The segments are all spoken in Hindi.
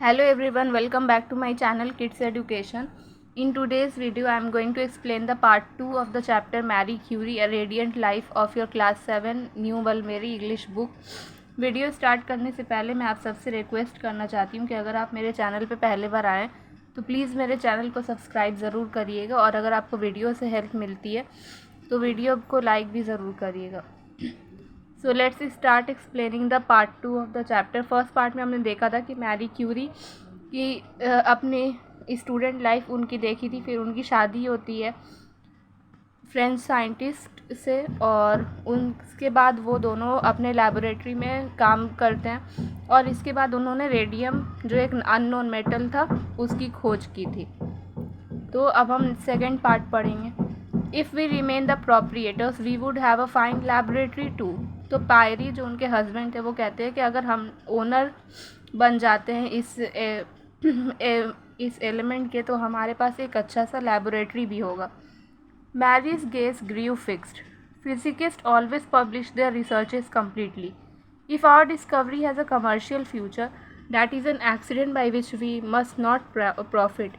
Hello everyone, welcome back to my channel Kids Education. In today's video, I am going to explain the part 2 of the chapter Marie Curie, A Radiant Life of your class 7 New Mulberry English book. Video start करने से पहले मैं आप सबसे रिक्वेस्ट करना चाहती हूँ कि अगर आप मेरे चैनल पे पहले बार आएँ तो प्लीज़ मेरे चैनल को सब्सक्राइब ज़रूर करिएगा और अगर आपको वीडियो से हेल्प मिलती है तो वीडियो को लाइक भी ज़रूर करिएगा। So let's start explaining the part 2 of the chapter. First part में हमने देखा था कि मैरी क्यूरी की अपने स्टूडेंट लाइफ उनकी देखी थी, फिर उनकी शादी होती है फ्रेंच साइंटिस्ट से और उसके बाद वो दोनों अपने लैबोरेटरी में काम करते हैं और इसके बाद उन्होंने रेडियम जो एक अननोन मेटल था उसकी खोज की थी। तो अब हम सेकेंड पार्ट पढ़ेंगे। If we remain the proprietors we would have a fine laboratory too. तो पायरी जो उनके हस्बैंड थे वो कहते हैं कि अगर हम ओनर बन जाते हैं इस एलिमेंट के तो हमारे पास एक अच्छा सा लैबोरेटरी भी होगा। Marie's gaze grew fixed. Physicist always publish their researches completely. If our discovery has a commercial future that is an accident by which we must not profit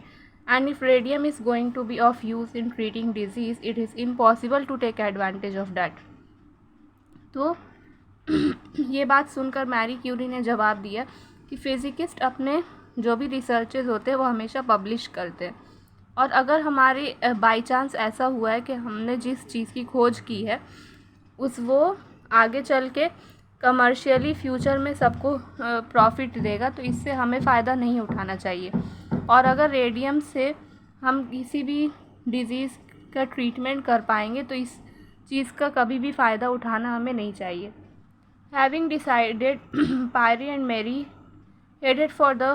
and if radium is going to be of use in treating disease it is impossible to take advantage of that। तो ये बात सुनकर मैरी क्यूरी ने जवाब दिया कि फिजिकिस्ट अपने जो भी रिसर्चेज होते हैं वो हमेशा पब्लिश करते हैं और अगर हमारे बाय चांस ऐसा हुआ है कि हमने जिस चीज़ की खोज की है वो आगे चल के कमर्शियली फ्यूचर में सबको प्रॉफिट देगा तो इससे हमें फ़ायदा नहीं उठाना चाहिए और अगर रेडियम से हम किसी भी डिज़ीज़ का ट्रीटमेंट कर पाएंगे तो इस चीज़ का कभी भी फ़ायदा उठाना हमें नहीं चाहिए। Having decided Pierre and Marie headed for the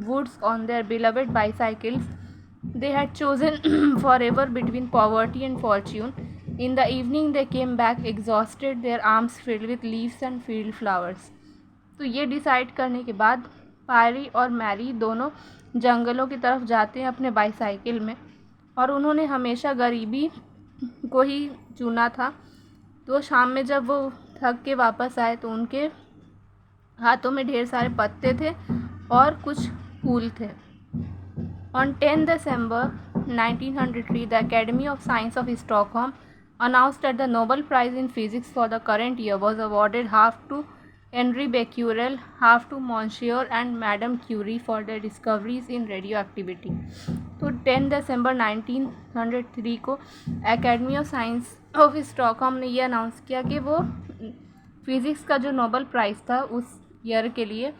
woods on their beloved bicycles. They had chosen forever between poverty and fortune. In the evening they came back exhausted, their arms filled with leaves and field flowers. तो ये डिसाइड करने के बाद पायरी और मैरी दोनों जंगलों की तरफ जाते हैं अपने बाईसाइकिल में और उन्होंने हमेशा गरीबी को ही चुना था। तो शाम में जब वो थक के वापस आए तो उनके हाथों में ढेर सारे पत्ते थे और कुछ फूल थे। On 10 December 1903, the Academy of Science of Stockholm announced that the Nobel Prize in Physics for the current year was awarded half to Henri Becquerel, half to Monsieur and Madame Curie for their discoveries in radioactivity। तो 10 दिसंबर 1903 को academy of science of Stockholm ने ये अनाउंस किया कि वो फिज़िक्स का जो नोबेल प्राइज़ था उस ईयर के लिए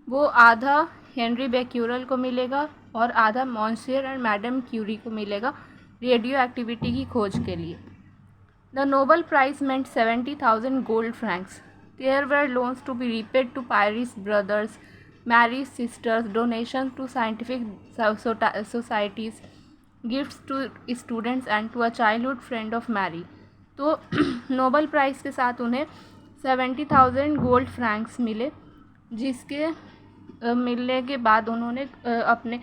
वो आधा हेनरी बेक्यूरल को मिलेगा और आधा मॉन्सियर एंड मैडम क्यूरी को मिलेगा रेडियो एक्टिविटी की खोज के लिए। The Nobel prize meant 70,000 gold francs. There were loans to be repaid to Pierre's brothers, Marie's sisters, donation to scientific societies, gifts to students and to a childhood friend of Marie. तो नोबेल प्राइज़ के साथ उन्हें 70,000 गोल्ड फ्रैंक्स मिले जिसके मिलने के बाद उन्होंने अपने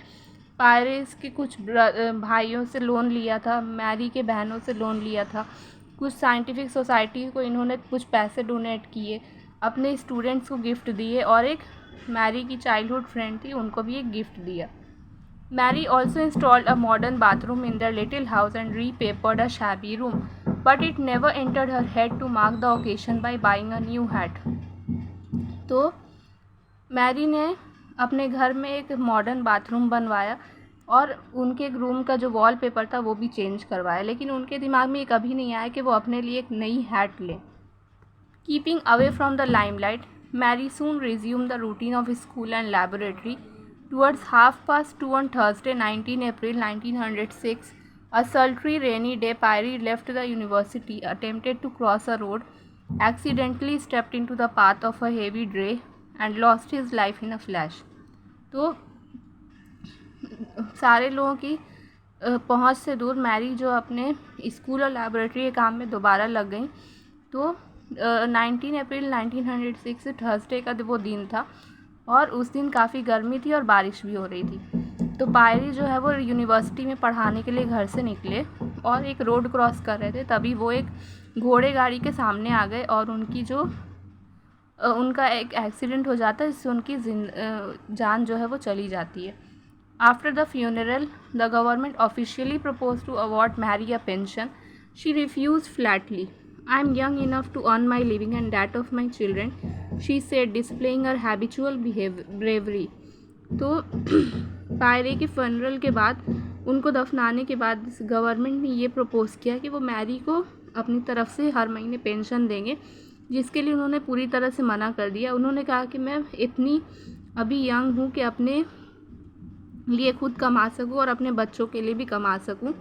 पायरेस के कुछ भाइयों से लोन लिया था, मैरी के बहनों से लोन लिया था, कुछ साइंटिफिक सोसाइटी को इन्होंने कुछ पैसे डोनेट किए, अपने स्टूडेंट्स को गिफ्ट दिए और एक मैरी की चाइल्डहुड फ्रेंड थी उनको भी एक गिफ्ट दिया। Marie also installed a modern bathroom in their little house and repapered a shabby room, but it never entered her head to mark the occasion by buying a new hat। तो मैरी ने अपने घर में एक मॉडर्न बाथरूम बनवाया और उनके एक रूम का जो वॉलपेपर था वो भी चेंज करवाया, लेकिन उनके दिमाग में ये कभी नहीं आया कि वो अपने लिए एक नई हैट लें। Keeping away from the limelight, Marie soon resume the routine of school and laboratory. Towards 2:30 on Thursday 19 April 1906, a sultry rainy day, Pyrie left the university, attempted to cross a road, accidentally stepped into the path of a heavy dray and lost his life in a flash। तो सारे लोगों की पहुंच से दूर मैरी जो अपने स्कूल और लैबोरेटरी के काम में दोबारा लग गई। तो 19 अप्रैल 1906 थर्सडे का वो दिन था और उस दिन काफ़ी गर्मी थी और बारिश भी हो रही थी। तो पायरी जो है वो यूनिवर्सिटी में पढ़ाने के लिए घर से निकले और एक रोड क्रॉस कर रहे थे, तभी वो एक घोड़े गाड़ी के सामने आ गए और उनकी जो उनका एक एक्सीडेंट हो जाता है जिससे उनकी जान जो है वो चली जाती है। After the funeral the government officially propose to award Marie a pension. She refuse flatly. I am young enough to earn my living and that of my children, she said, displaying her habitual bravery. तो पायरे के फनरल के बाद, उनको दफनाने के बाद गवर्नमेंट ने ये प्रपोज़ किया कि वो मैरी को अपनी तरफ से हर महीने पेंशन देंगे, जिसके लिए उन्होंने पूरी तरह से मना कर दिया। उन्होंने कहा कि मैं इतनी अभी यंग हूँ कि अपने लिए खुद कमा सकूँ और अपने बच्चों के लिए भी कमा सकूँ,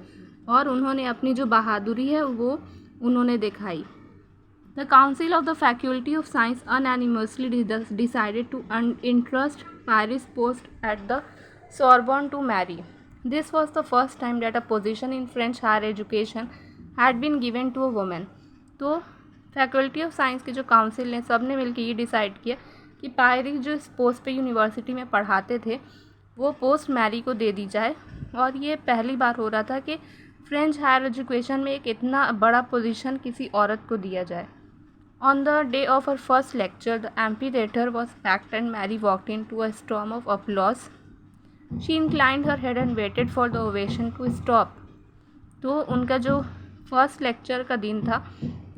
और उन्होंने अपनी जो बहादुरी है वो उन्होंने दिखाई। The Council of the Faculty of Science unanimously decided to entrust Paris' post at the Sorbonne to Marie. This was the first time that a position in French higher education had been given to a woman. तो फैकल्टी ऑफ साइंस के जो काउंसिल ने सब ने मिलकर ये डिसाइड किया कि पायरी जो इस पोस्ट पे यूनिवर्सिटी में पढ़ाते थे वो पोस्ट मैरी को दे दी जाए, और ये पहली बार हो रहा था कि फ्रेंच हायर एजुकेशन में एक इतना बड़ा पोजीशन किसी औरत को दिया जाए। On the day of her first lecture, the amphitheater was packed and Mary walked into a storm of applause. She inclined her head and waited for the ovation to stop. तो उनका जो फर्स्ट लेक्चर का दिन था,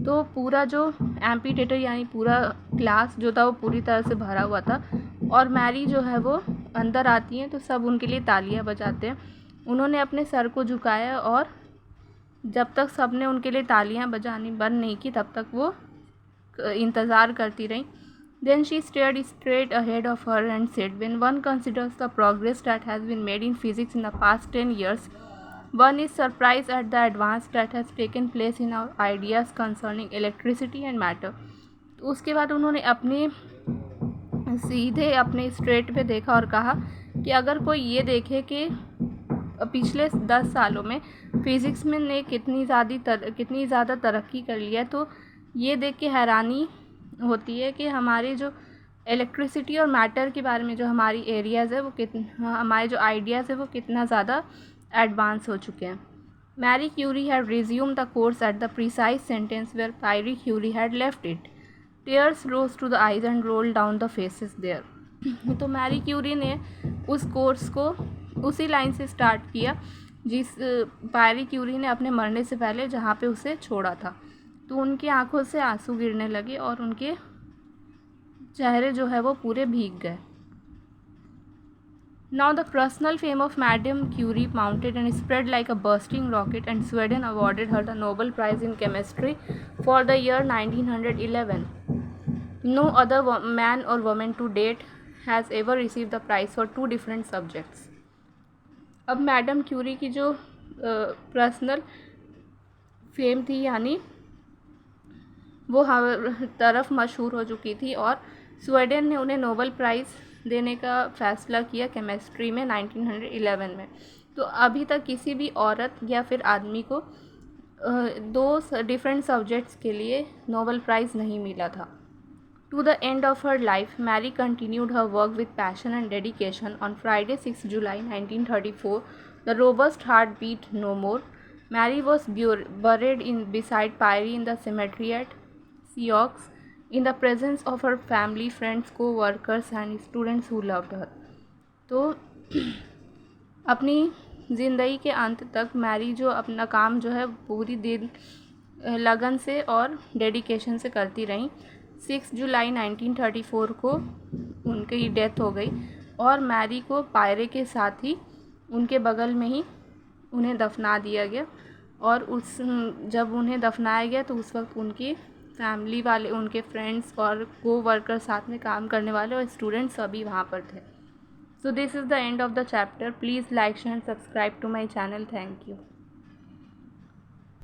तो पूरा जो एम्पीथेटर यानी पूरा क्लास जो था वो पूरी तरह से भरा हुआ था, और मैरी जो है वो अंदर आती हैं तो सब उनके लिए तालियां बजाते हैं। उन्होंने अपने सर को झुकाया और जब तक सब ने उनके लिए तालियां बजानी बंद नहीं की तब तक वो इंतज़ार करती रही। Then she stared straight ahead of her and said, when one considers the progress that has been made in physics in the past 10 years, one is surprised at the advance that has taken place in our ideas concerning electricity and matter. तो उसके बाद उन्होंने अपने सीधे अपने स्ट्रेट पे देखा और कहा कि अगर कोई ये देखे कि पिछले 10 सालों में फ़िज़िक्स में ने कितनी ज़्यादा तरक्की कर लिया है, तो ये देख के हैरानी होती है कि हमारी जो इलेक्ट्रिसिटी और मैटर के बारे में जो हमारी एरियाज़ है वो हमारे जो आइडियाज़ है वो कितना ज़्यादा एडवांस हो चुके हैं। Marie Curie had resume the course at the precise sentence where Pierre Curie had left it. Tears rose to the eyes and roll down the faces there. तो मैरी क्यूरी ने उस कोर्स को उसी लाइन से स्टार्ट किया जिस पायरी क्यूरी ने अपने मरने से पहले जहाँ पे उसे छोड़ा था। तो उनकी आंखों से आंसू गिरने लगे और उनके चेहरे जो है वो पूरे भीग गए। Now the personal fame of Madame Curie mounted and spread like a bursting rocket, and Sweden awarded her the Nobel Prize in Chemistry for the year 1911. No other man or woman to date has ever received the prize for 2 different subjects. अब मैडम क्यूरी की जो पर्सनल फेम थी यानी वो हर तरफ मशहूर हो चुकी थी, और स्वीडन ने उन्हें नोबेल प्राइज़ देने का फ़ैसला किया केमिस्ट्री में 1911 में। तो अभी तक किसी भी औरत या फिर आदमी को 2 डिफरेंट सब्जेक्ट्स के लिए नोबेल प्राइज़ नहीं मिला था। To the end of her life Mary continued her work with passion and dedication. On Friday 6 July 1934 the robust heart beat no more. Mary was buried beside Pyrie in the cemetery at Sioux in the presence of her family, friends, co-workers and students who loved her. तो अपनी ज़िंदगी के अंत तक मैरी जो अपना काम जो है पूरी दिन लगन से और डेडिकेशन से करती रहीं। 6 जुलाई 1934 को उनकी डेथ हो गई, और मैरी को पायरे के साथ ही उनके बगल में ही उन्हें दफना दिया गया, और जब उन्हें दफनाया गया तो उस वक्त उनकी फैमिली वाले, उनके फ्रेंड्स और को-वर्कर, साथ में काम करने वाले और स्टूडेंट्स सभी वहाँ पर थे। So this is the end of the chapter. Please like, share and subscribe to my channel. Thank you.